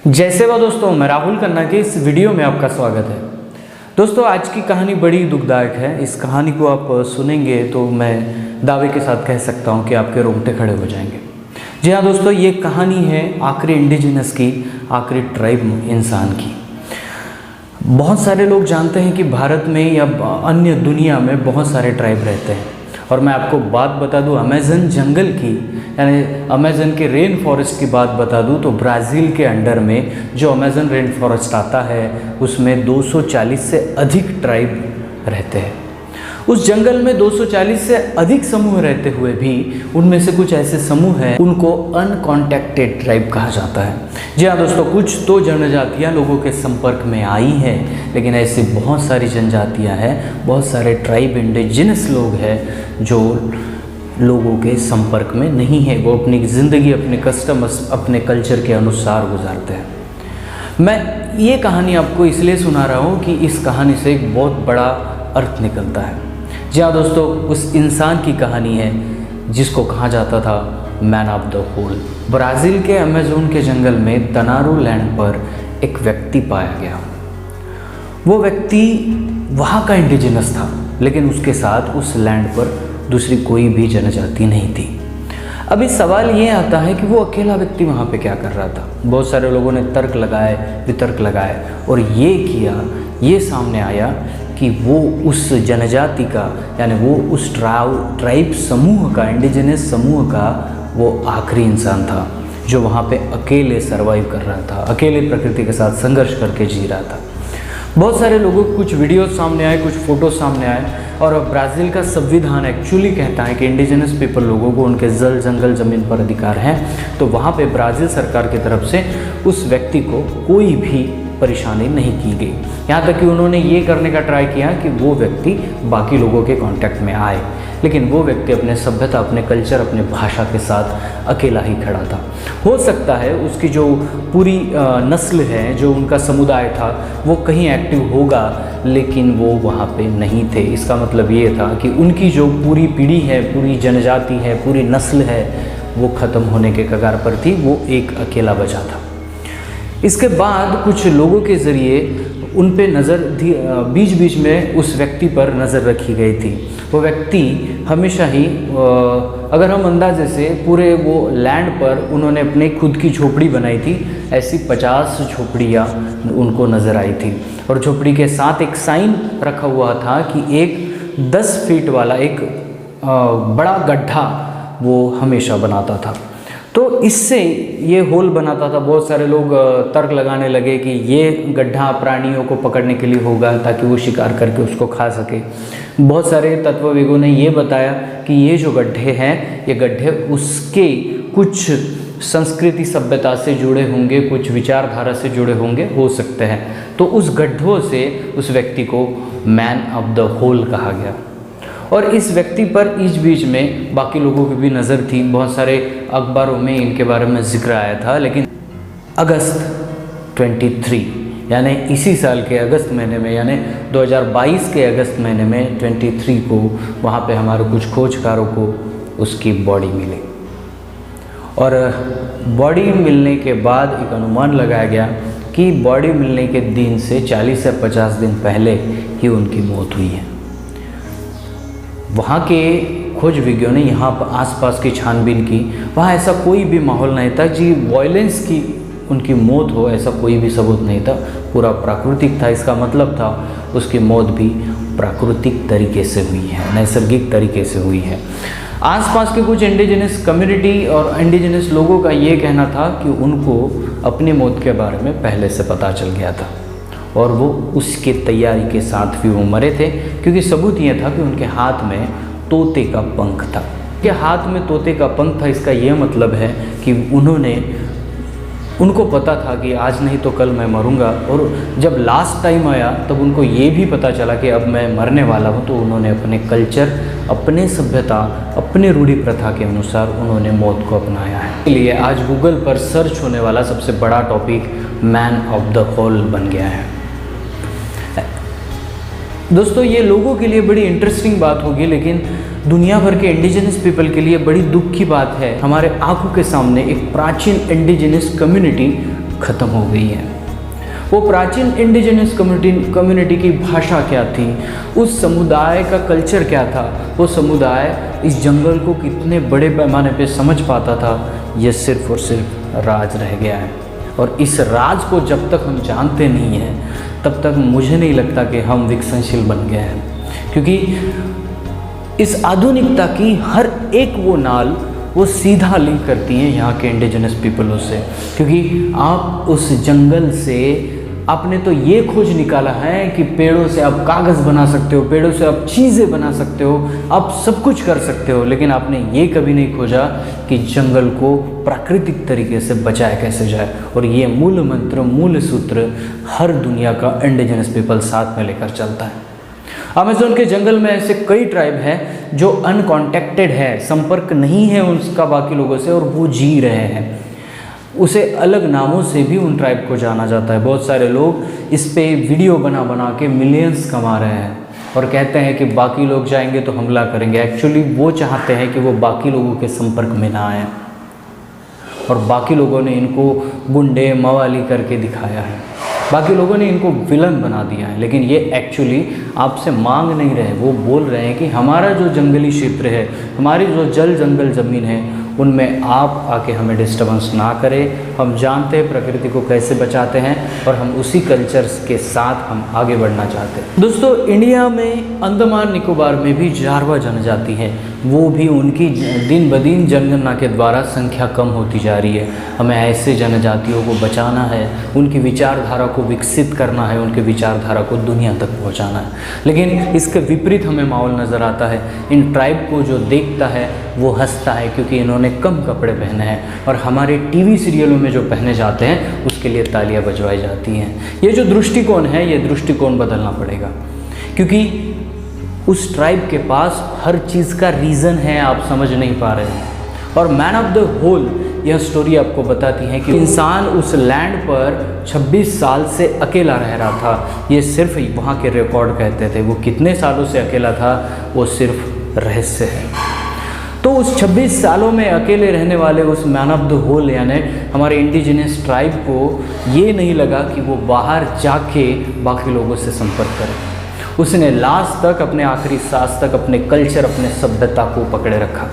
जय सेवा दोस्तों, मैं राहुल खन्ना के इस वीडियो में आपका स्वागत है। दोस्तों, आज की कहानी बड़ी दुखदायक है। इस कहानी को आप सुनेंगे तो मैं दावे के साथ कह सकता हूं कि आपके रोंगटे खड़े हो जाएंगे। जी हाँ दोस्तों, ये कहानी है आखिरी इंडिजिनस की, आखिरी ट्राइब इंसान की। बहुत सारे लोग जानते हैं कि भारत में या अन्य दुनिया में बहुत सारे ट्राइब रहते हैं, और मैं आपको बात बता दूं अमेज़न जंगल की, यानी अमेज़न के रेन फॉरेस्ट की बात बता दूं तो ब्राज़ील के अंडर में जो अमेज़न रेन फॉरेस्ट आता है उसमें 240 से अधिक ट्राइब रहते हैं। उस जंगल में 240 से अधिक समूह रहते हुए भी उनमें से कुछ ऐसे समूह हैं उनको अनकॉन्टैक्टेड ट्राइब कहा जाता है। जी हाँ दोस्तों, कुछ तो जनजातियाँ लोगों के संपर्क में आई हैं, लेकिन ऐसी बहुत सारी जनजातियाँ हैं, बहुत सारे ट्राइब इंडिजिनस लोग हैं जो लोगों के संपर्क में नहीं है। वो अपनी ज़िंदगी अपने कस्टम, अपने कल्चर के अनुसार गुजारते हैं। मैं ये कहानी आपको इसलिए सुना रहा हूँ कि इस कहानी से एक बहुत बड़ा अर्थ निकलता है। जी हाँ दोस्तों, उस इंसान की कहानी है जिसको कहा जाता था man of the hole. Brazil के अमेज़न के जंगल में तनारू लैंड पर एक व्यक्ति पाया गया। वो व्यक्ति वहाँ का इंडिजिनस था, लेकिन उसके साथ उस लैंड पर दूसरी कोई भी जनजाति नहीं थी। अभी सवाल ये आता है कि वो अकेला व्यक्ति वहाँ पे क्या कर रहा था। बहुत सारे लोगों ने तर्क लगाए, वितर्क लगाए और ये सामने आया कि वो उस जनजाति का, यानी वो उस ट्राइब समूह का, इंडिजिनस समूह का वो आखिरी इंसान था जो वहाँ पे अकेले सर्वाइव कर रहा था, अकेले प्रकृति के साथ संघर्ष करके जी रहा था। बहुत सारे लोगों को कुछ वीडियोस सामने आए, कुछ फ़ोटो सामने आए, और ब्राज़ील का संविधान एक्चुअली कहता है कि इंडिजिनस पीपल लोगों को उनके जल जंगल ज़मीन पर अधिकार है। तो वहाँ पे ब्राज़ील सरकार की तरफ से उस व्यक्ति को कोई भी परेशानी नहीं की गई। यहाँ तक कि उन्होंने ये करने का ट्राई किया कि वो व्यक्ति बाकी लोगों के कांटेक्ट में आए, लेकिन वो व्यक्ति अपने सभ्यता, अपने कल्चर, अपने भाषा के साथ अकेला ही खड़ा था। हो सकता है उसकी जो पूरी नस्ल है, जो उनका समुदाय था, वो कहीं एक्टिव होगा, लेकिन वो वहाँ पे नहीं थे। इसका मतलब ये था कि उनकी जो पूरी पीढ़ी है, पूरी जनजाति है, पूरी नस्ल है, वो ख़त्म होने के कगार पर थी। वो एक अकेला बचा था। इसके बाद कुछ लोगों के ज़रिए उन पे नज़र बीच बीच में उस व्यक्ति पर नज़र रखी गई थी। वो व्यक्ति हमेशा ही, अगर हम अंदाजे से पूरे वो लैंड पर उन्होंने अपने खुद की झोपड़ी बनाई थी, ऐसी 50 झोपड़ियाँ उनको नज़र आई थी। और झोपड़ी के साथ एक साइन रखा हुआ था कि एक 10 फीट वाला एक बड़ा गड्ढा वो हमेशा बनाता था। तो इससे ये होल बनाता था। बहुत सारे लोग तर्क लगाने लगे कि ये गड्ढा प्राणियों को पकड़ने के लिए होगा ताकि वो शिकार करके उसको खा सके। बहुत सारे तत्वविदों ने ये बताया कि ये जो गड्ढे हैं, ये गड्ढे उसके कुछ संस्कृति सभ्यता से जुड़े होंगे, कुछ विचारधारा से जुड़े होंगे, हो सकते हैं। तो उस गड्ढों से उस व्यक्ति को मैन ऑफ द होल कहा गया। और इस व्यक्ति पर इस बीच में बाकी लोगों की भी नज़र थी। बहुत सारे अखबारों में इनके बारे में जिक्र आया था, लेकिन अगस्त 23 यानी इसी साल के अगस्त महीने में, यानी 2022 के अगस्त महीने में 23 को वहाँ पे हमारे कुछ खोजकारों को उसकी बॉडी मिली। और बॉडी मिलने के बाद एक अनुमान लगाया गया कि बॉडी मिलने के दिन से 40 से 50 दिन पहले ही उनकी मौत हुई है। वहाँ के खोज विज्ञों ने यहाँ पर आसपास की छानबीन की। वहाँ ऐसा कोई भी माहौल नहीं था जी वायलेंस की उनकी मौत हो, ऐसा कोई भी सबूत नहीं था। पूरा प्राकृतिक था। इसका मतलब था उसकी मौत भी प्राकृतिक तरीके से हुई है, नैसर्गिक तरीके से हुई है। आसपास के कुछ इंडिजिनस कम्युनिटी और इंडिजिनस लोगों का ये कहना था कि उनको अपनी मौत के बारे में पहले से पता चल गया था और वो उसके तैयारी के साथ भी वो मरे थे, क्योंकि सबूत ये था कि उनके हाथ में तोते का पंख था। कि हाथ में तोते का पंख था, इसका ये मतलब है कि उनको पता था कि आज नहीं तो कल मैं मरूंगा। और जब लास्ट टाइम आया तब उनको ये भी पता चला कि अब मैं मरने वाला हूँ, तो उन्होंने अपने कल्चर, अपने सभ्यता, अपने रूढ़ि प्रथा के अनुसार उन्होंने मौत को अपनाया है। इसलिए आज गूगल पर सर्च होने वाला सबसे बड़ा topic man of the hole बन गया है। दोस्तों, ये लोगों के लिए बड़ी इंटरेस्टिंग बात होगी, लेकिन दुनिया भर के इंडिजिनस पीपल के लिए बड़ी दुख की बात है। हमारे आंखों के सामने एक प्राचीन इंडिजिनस कम्युनिटी ख़त्म हो गई है। वो प्राचीन इंडिजिनस कम्युनिटी की भाषा क्या थी, उस समुदाय का कल्चर क्या था, वो समुदाय इस जंगल को कितने बड़े पैमाने पे समझ पाता था, ये सिर्फ़ और सिर्फ राज रह गया है। और इस राज को जब तक हम जानते नहीं हैं तब तक मुझे नहीं लगता कि हम विकसनशील बन गए हैं, क्योंकि इस आधुनिकता की हर एक वो नाल वो सीधा लिंक करती हैं यहाँ के इंडिजिनस पीपलों से। क्योंकि आप उस जंगल से आपने तो ये खोज निकाला है कि पेड़ों से आप कागज़ बना सकते हो, पेड़ों से आप चीज़ें बना सकते हो, आप सब कुछ कर सकते हो, लेकिन आपने ये कभी नहीं खोजा कि जंगल को प्राकृतिक तरीके से बचाया कैसे जाए। और ये मूल मंत्र, मूल सूत्र हर दुनिया का इंडिजिनस पीपल साथ में लेकर चलता है। अमेज़न के जंगल में ऐसे कई ट्राइब हैं जो अनकॉन्टेक्टेड है, संपर्क नहीं है उसका बाकी लोगों से, और वो जी रहे हैं। उसे अलग नामों से भी उन ट्राइब को जाना जाता है। बहुत सारे लोग इस पे वीडियो बना बना के मिलियंस कमा रहे हैं और कहते हैं कि बाकी लोग जाएंगे तो हमला करेंगे। एक्चुअली वो चाहते हैं कि वो बाकी लोगों के संपर्क में ना आए, और बाकी लोगों ने इनको गुंडे मवाली करके दिखाया है, बाकी लोगों ने इनको विलन बना दिया है। लेकिन ये एक्चुअली आपसे मांग नहीं रहे, वो बोल रहे हैं कि हमारा जो जंगली क्षेत्र है, हमारी जो जल जंगल ज़मीन है, उनमें आप आके हमें डिस्टर्बेंस ना करें। हम जानते हैं प्रकृति को कैसे बचाते हैं और हम उसी कल्चर के साथ हम आगे बढ़ना चाहते हैं। दोस्तों, इंडिया में अंडमान निकोबार में भी जारवा जनजाति है, वो भी उनकी दिन ब दिन जनगणना के द्वारा संख्या कम होती जा रही है। हमें ऐसे जनजातियों को बचाना है, उनकी विचारधारा को विकसित करना है, उनके विचारधारा को दुनिया तक पहुंचाना है। लेकिन इसके विपरीत हमें माहौल नज़र आता है। इन ट्राइब को जो देखता है वो हंसता है, क्योंकि इन्होंने कम कपड़े पहने हैं, और हमारे टीवी सीरियलों में जो पहने जाते हैं उसके लिए तालियां बजवाई जाती हैं। ये जो दृष्टिकोण है, ये दृष्टिकोण बदलना पड़ेगा, क्योंकि उस ट्राइब के पास हर चीज़ का रीज़न है, आप समझ नहीं पा रहे हैं। और मैन ऑफ द होल यह स्टोरी आपको बताती है कि इंसान उस लैंड पर 26 साल से अकेला रह रहा था। ये सिर्फ वहाँ के रिकॉर्ड कहते थे। वो कितने सालों से अकेला था वो सिर्फ रहस्य है। तो उस 26 सालों में अकेले रहने वाले उस मैन ऑफ द होल यानी हमारे इंडिजिनस ट्राइब को ये नहीं लगा कि वो बाहर जाके बाकी लोगों से संपर्क करे। उसने लास्ट तक, अपने आखिरी सांस तक अपने कल्चर, अपने सभ्यता को पकड़े रखा,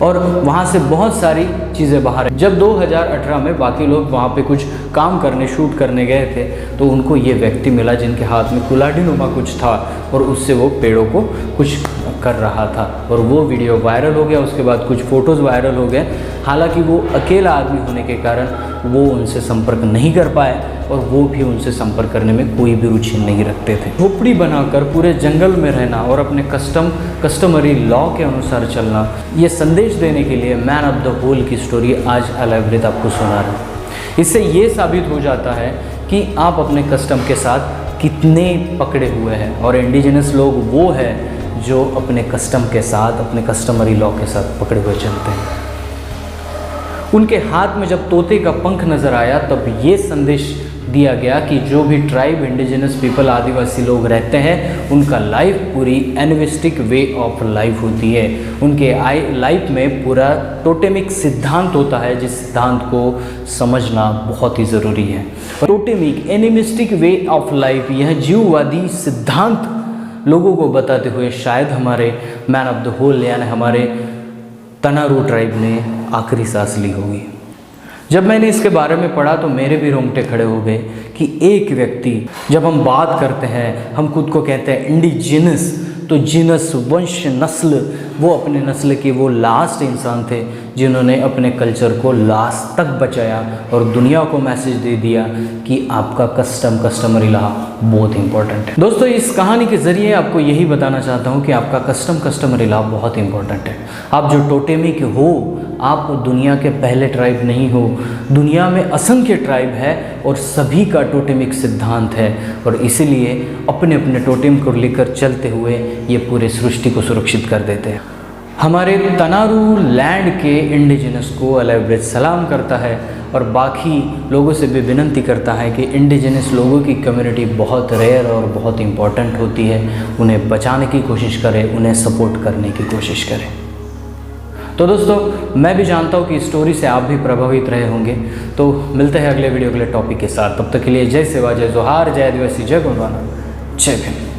और वहाँ से बहुत सारी चीज़ें बाहर है। जब 2018 में बाकी लोग वहाँ पे कुछ काम करने, शूट करने गए थे, तो उनको ये व्यक्ति मिला जिनके हाथ में कुल्हाड़ी नुमा कुछ था, और उससे वो पेड़ों को कुछ कर रहा था, और वो वीडियो वायरल हो गया। उसके बाद कुछ फ़ोटोज़ वायरल हो गए। हालांकि वो अकेला आदमी होने के कारण वो उनसे संपर्क नहीं कर पाए, और वो भी उनसे संपर्क करने में कोई भी रुचि नहीं रखते थे। झोपड़ी बनाकर पूरे जंगल में रहना और अपने कस्टमरी लॉ के अनुसार चलना, ये संदेश देने के लिए मैन ऑफ द होल की स्टोरी आज अलाइब्रेट आपको सुना रहा हूँ। इससे ये साबित हो जाता है कि आप अपने कस्टम के साथ कितने पकड़े हुए हैं, और इंडिजिनस लोग वो है जो अपने कस्टम के साथ, अपने कस्टमरी लॉ के साथ पकड़े हुए चलते हैं। उनके हाथ में जब तोते का पंख नज़र आया तब ये संदेश दिया गया कि जो भी ट्राइब, इंडिजिनस पीपल, आदिवासी लोग रहते हैं, उनका लाइफ पूरी एनिमिस्टिक वे ऑफ लाइफ होती है। उनके लाइफ में पूरा टोटेमिक सिद्धांत होता है, जिस सिद्धांत को समझना बहुत ही ज़रूरी है। Totemic animistic way of life, यह जीववादी सिद्धांत लोगों को बताते हुए शायद हमारे मैन ऑफ द होल यानी हमारे तनारू ट्राइब ने आखिरी सांस ली होगी। जब मैंने इसके बारे में पढ़ा तो मेरे भी रोंगटे खड़े हो गए कि एक व्यक्ति, जब हम बात करते हैं, हम खुद को कहते हैं इंडिजिनस, तो जिनस, वंश, नस्ल, वो अपने नस्ल के वो लास्ट इंसान थे जिन्होंने अपने कल्चर को लास्ट तक बचाया और दुनिया को मैसेज दे दिया कि आपका कस्टमरी लॉ बहुत इंपॉर्टेंट है। दोस्तों, इस कहानी के ज़रिए आपको यही बताना चाहता हूँ कि आपका कस्टमरी लॉ बहुत इंपॉर्टेंट है। आप जो टोटेमिक हो, आप दुनिया के पहले ट्राइब नहीं हो। दुनिया में असंख्य ट्राइब है और सभी का टोटेमिक सिद्धांत है, और इसीलिए अपने अपने टोटेम को लेकर चलते हुए ये पूरे सृष्टि को सुरक्षित कर देते हैं। हमारे तनारू लैंड के इंडिजिनस को अलाइब्रेट सलाम करता है और बाकी लोगों से भी विनती करता है कि इंडिजिनस लोगों की कम्युनिटी बहुत रेयर और बहुत इम्पॉर्टेंट होती है। उन्हें बचाने की कोशिश करें, उन्हें सपोर्ट करने की कोशिश करें। तो दोस्तों मैं भी जानता हूँ कि इस स्टोरी से आप भी प्रभावित रहे होंगे। तो मिलते हैं अगले वीडियो अगले टॉपिक के साथ। तब तक के लिए जय सेवा, जय जोहार, जय आदिवासी, जय गोंडवाना, जय भीम।